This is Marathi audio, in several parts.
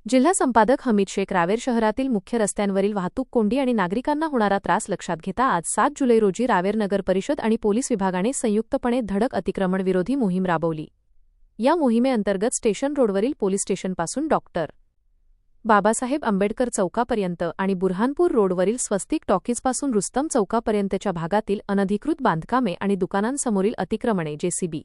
जिल्हा संपादक हमीद शेख रावेर शहरातील मुख्य रस्त्यांवरील वाहतूक कोंडी आणि नागरिकांना होणारा त्रास लक्षात घेता आज 7 जुलै रोजी रावेर नगर परिषद आणि पोलीस विभागाने संयुक्तपणे धडक अतिक्रमण विरोधी मोहीम राबवली। या मोहिमेअंतर्गत स्टेशन रोडवरील पोलीस स्टेशनपासून डॉ. बाबासाहेब आंबेडकर चौकापर्यंत आणि बुरहानपूर रोडवरील स्वस्तिक टॉकीजपासून रुस्तम चौकापर्यंतच्या भागातील अनधिकृत बांधकामे आणि दुकानांसमोरील अतिक्रमणे जेसीबी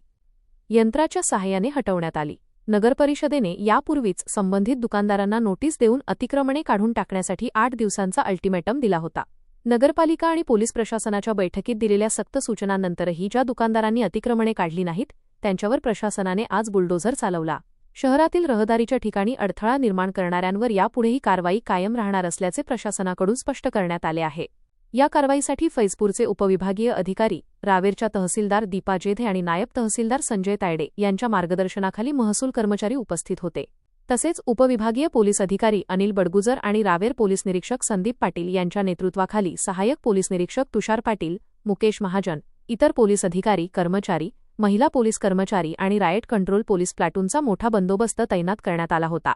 यंत्राच्या सहाय्याने हटवण्यात आली। नगरपरिषदेने यापूर्वीच संबंधित दुकानदारांना नोटीस देऊन अतिक्रमणे काढून टाकण्यासाठी 8 दिवसांचा अल्टिमेटम दिला होता। नगरपालिका आणि पोलीस प्रशासनाच्या बैठकीत दिलेल्या सक्त सूचनांनंतरही ज्या दुकानदारांनी अतिक्रमणे काढली नाहीत त्यांच्यावर प्रशासनाने आज बुलडोझर चालवला। शहरातील रहदारीच्या ठिकाणी अडथळा निर्माण करणाऱ्यांवर यापुढेही कारवाई कायम राहणार असल्याचे प्रशासनाकडून स्पष्ट करण्यात आले आहे। या कारवाईसाठी फैजपूरचे उपविभागीय अधिकारी, रावेरच्या तहसीलदार दीपा जेधे आणि नायब तहसीलदार संजय तायडे यांच्या मार्गदर्शनाखाली महसूल कर्मचारी उपस्थित होते। तसेच उपविभागीय पोलीस अधिकारी अनिल बडगुजर आणि रावेर पोलीस निरीक्षक संदीप पाटील यांच्या नेतृत्वाखाली सहाय्यक पोलीस निरीक्षक तुषार पाटील, मुकेश महाजन, इतर पोलीस अधिकारी, कर्मचारी, महिला पोलीस कर्मचारी आणि रायट कंट्रोल पोलीस प्लाटूनचा मोठा बंदोबस्त तैनात करण्यात आला होता।